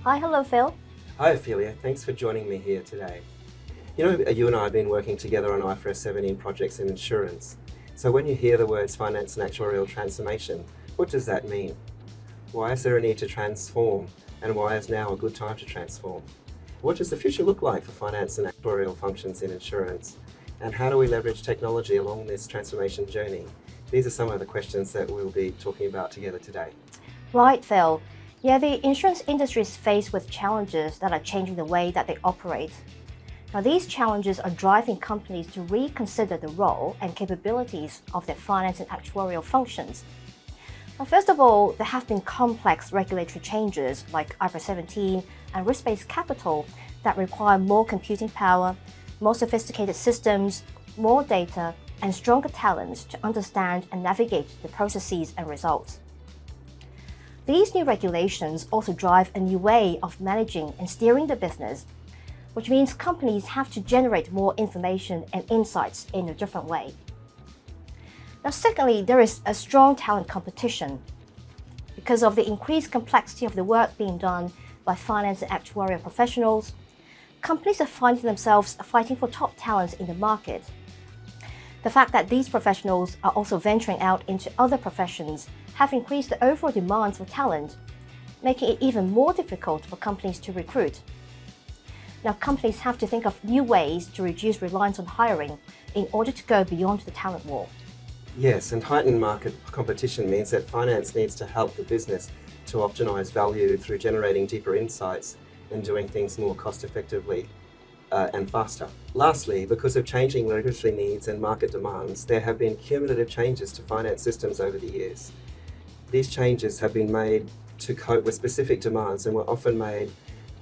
Hi, hello, Phil. Hi Ophelia, thanks for joining me here today. You and I have been working together on IFRS 17 projects in insurance. So when you hear the words finance and actuarial transformation, what does that mean? Why is there a need to transform, and why is now a good time to transform? What does the future look like for finance and actuarial functions in insurance? And how do we leverage technology along this transformation journey? These are some of the questions that we'll be talking about together today. Right, Phil. Yeah, the insurance industry is faced with challenges that are changing the way that they operate. Now, these challenges are driving companies to reconsider the role and capabilities of their finance and actuarial functions. Now, first of all, there have been complex regulatory changes like IFRS 17 and risk-based capital that require more computing power, more sophisticated systems, more data, and stronger talents to understand and navigate the processes and results. These new regulations also drive a new way of managing and steering the business, which means companies have to generate more information and insights in a different way. Now, secondly, there is a strong talent competition. Because of the increased complexity of the work being done by finance and actuarial professionals, companies are finding themselves fighting for top talents in the market. The fact that these professionals are also venturing out into other professions have increased the overall demands for talent, making it even more difficult for companies to recruit. Now, companies have to think of new ways to reduce reliance on hiring in order to go beyond the talent war. Yes, and heightened market competition means that finance needs to help the business to optimize value through generating deeper insights and doing things more cost effectively and faster. Lastly, because of changing regulatory needs and market demands, there have been cumulative changes to finance systems over the years. These changes have been made to cope with specific demands and were often made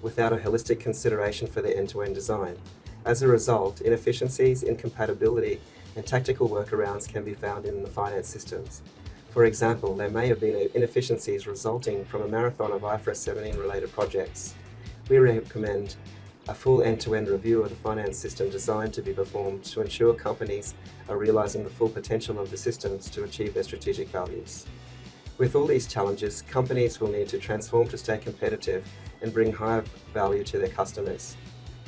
without a holistic consideration for their end-to-end design. As a result, inefficiencies, incompatibility, and tactical workarounds can be found in the finance systems. For example, there may have been inefficiencies resulting from a marathon of IFRS 17 related projects. We recommend a full end-to-end review of the finance system designed to be performed to ensure companies are realizing the full potential of the systems to achieve their strategic values. With all these challenges, companies will need to transform to stay competitive and bring higher value to their customers.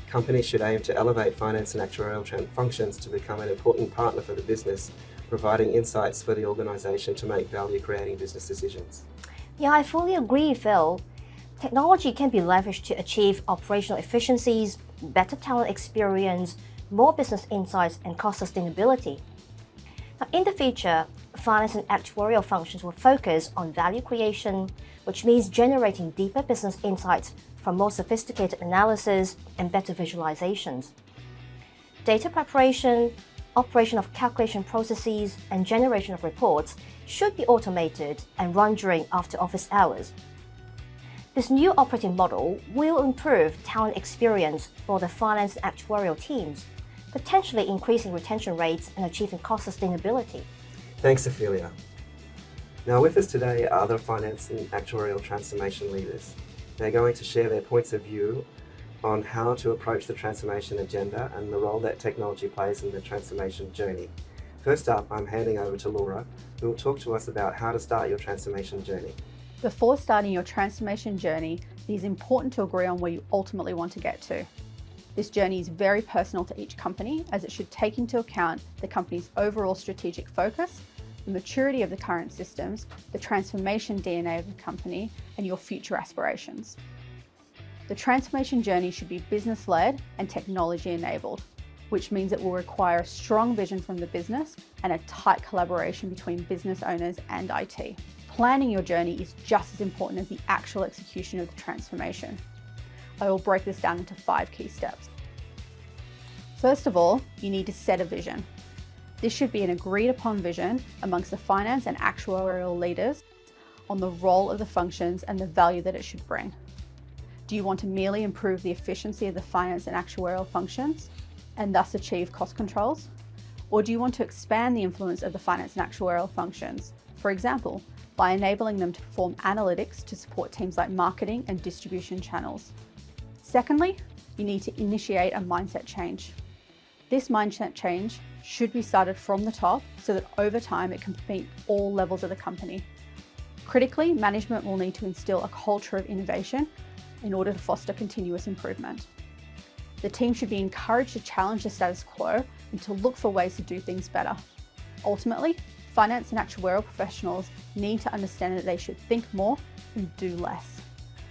Companies should aim to elevate finance and actuarial functions to become an important partner for the business, providing insights for the organization to make value-creating business decisions. Yeah, I fully agree, Phil. Technology can be leveraged to achieve operational efficiencies, better talent experience, more business insights, and cost sustainability. Now, in the future, finance and actuarial functions will focus on value creation, which means generating deeper business insights from more sophisticated analysis and better visualizations. Data preparation, operation of calculation processes, and generation of reports should be automated and run during after-office hours. This new operating model will improve talent experience for the finance and actuarial teams, potentially increasing retention rates and achieving cost sustainability. Thanks, Ophelia. Now with us today are other finance and actuarial transformation leaders. They're going to share their points of view on how to approach the transformation agenda and the role that technology plays in the transformation journey. First up, I'm handing over to Laura, who will talk to us about how to start your transformation journey. Before starting your transformation journey, it is important to agree on where you ultimately want to get to. This journey is very personal to each company, as it should take into account the company's overall strategic focus, the maturity of the current systems, the transformation DNA of the company, and your future aspirations. The transformation journey should be business-led and technology-enabled, which means it will require a strong vision from the business and a tight collaboration between business owners and IT. Planning your journey is just as important as the actual execution of the transformation. I will break this down into 5 key steps. First of all, you need to set a vision. This should be an agreed upon vision amongst the finance and actuarial leaders on the role of the functions and the value that it should bring. Do you want to merely improve the efficiency of the finance and actuarial functions and thus achieve cost controls? Or do you want to expand the influence of the finance and actuarial functions, for example, by enabling them to perform analytics to support teams like marketing and distribution channels? Secondly, you need to initiate a mindset change. This mindset change should be started from the top so that over time it can meet all levels of the company. Critically, management will need to instill a culture of innovation in order to foster continuous improvement. The team should be encouraged to challenge the status quo and to look for ways to do things better. Ultimately, finance and actuarial professionals need to understand that they should think more and do less.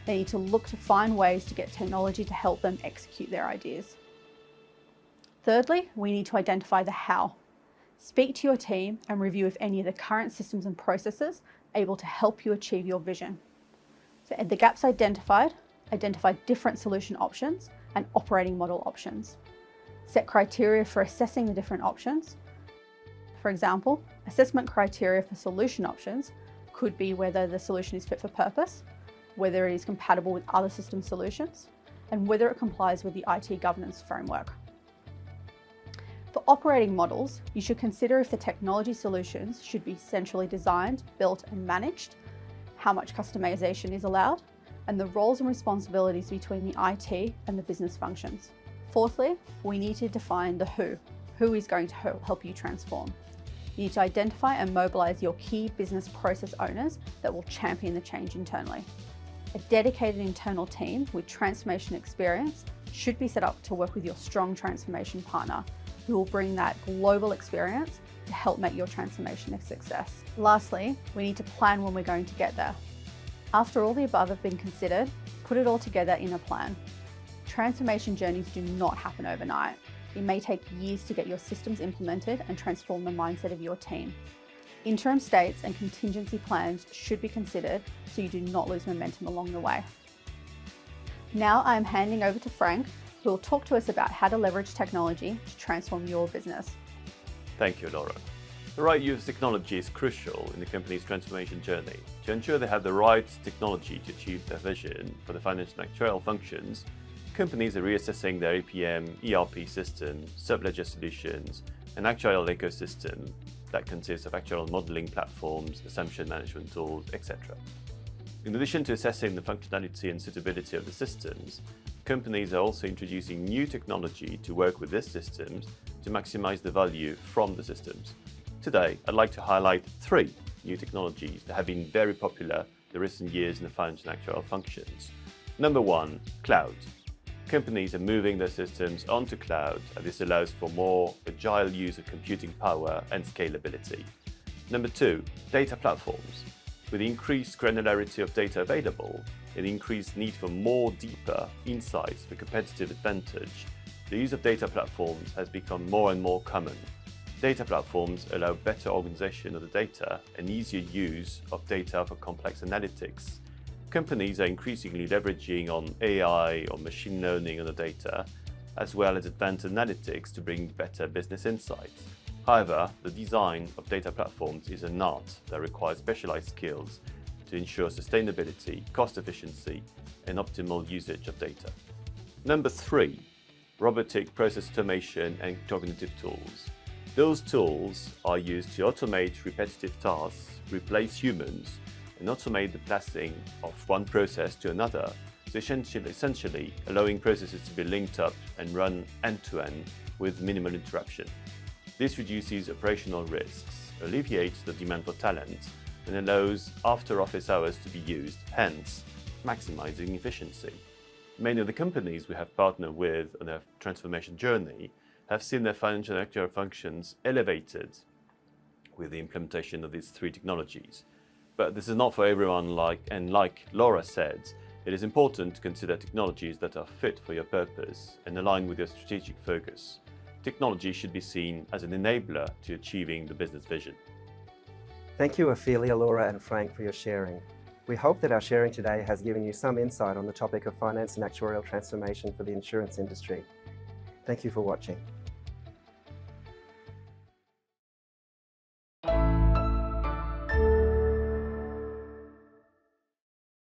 They need to look to find ways to get technology to help them execute their ideas. Thirdly, we need to identify the how. Speak to your team and review if any of the current systems and processes are able to help you achieve your vision. So at the gaps identified, identify different solution options and operating model options. Set criteria for assessing the different options. For example, assessment criteria for solution options could be whether the solution is fit for purpose, whether it is compatible with other system solutions, and whether it complies with the IT governance framework. For operating models, you should consider if the technology solutions should be centrally designed, built, and managed, how much customization is allowed, and the roles and responsibilities between the IT and the business functions. Fourthly, we need to define the who is going to help you transform. You need to identify and mobilize your key business process owners that will champion the change internally. A dedicated internal team with transformation experience should be set up to work with your strong transformation partner, who will bring that global experience to help make your transformation a success. Lastly, we need to plan when we're going to get there. After all the above have been considered, put it all together in a plan. Transformation journeys do not happen overnight. It may take years to get your systems implemented and transform the mindset of your team. Interim states and contingency plans should be considered so you do not lose momentum along the way. Now I am handing over to Frank, who will talk to us about how to leverage technology to transform your business. Thank you, Laura. The right use of technology is crucial in the company's transformation journey. To ensure they have the right technology to achieve their vision for the financial and actuarial functions, companies are reassessing their APM, ERP system, sub-ledger solutions, and actuarial ecosystem that consists of actuarial modeling platforms, assumption management tools, etc. In addition to assessing the functionality and suitability of the systems, companies are also introducing new technology to work with these systems to maximize the value from the systems. Today, I'd like to highlight 3 new technologies that have been very popular in the recent years in the financial and actuarial functions. Number 1, cloud. Companies are moving their systems onto cloud, and this allows for more agile use of computing power and scalability. Number 2, data platforms. With the increased granularity of data available and increased need for more deeper insights for competitive advantage, the use of data platforms has become more and more common. Data platforms allow better organization of the data and easier use of data for complex analytics. Companies are increasingly leveraging on AI or machine learning on the data, as well as advanced analytics to bring better business insights. However, the design of data platforms is an art that requires specialized skills to ensure sustainability, cost efficiency, and optimal usage of data. Number 3, robotic process automation and cognitive tools. Those tools are used to automate repetitive tasks, replace humans, and automate the passing of one process to another, so essentially allowing processes to be linked up and run end-to-end with minimal interruption. This reduces operational risks, alleviates the demand for talent, and allows after-office hours to be used, hence maximizing efficiency. Many of the companies we have partnered with on their transformation journey have seen their financial and actuarial functions elevated with the implementation of these 3 technologies. But this is not for everyone, like Laura said, it is important to consider technologies that are fit for your purpose and align with your strategic focus. Technology should be seen as an enabler to achieving the business vision. Thank you, Ophelia, Laura, and Frank, for your sharing. We hope that our sharing today has given you some insight on the topic of finance and actuarial transformation for the insurance industry. Thank you for watching.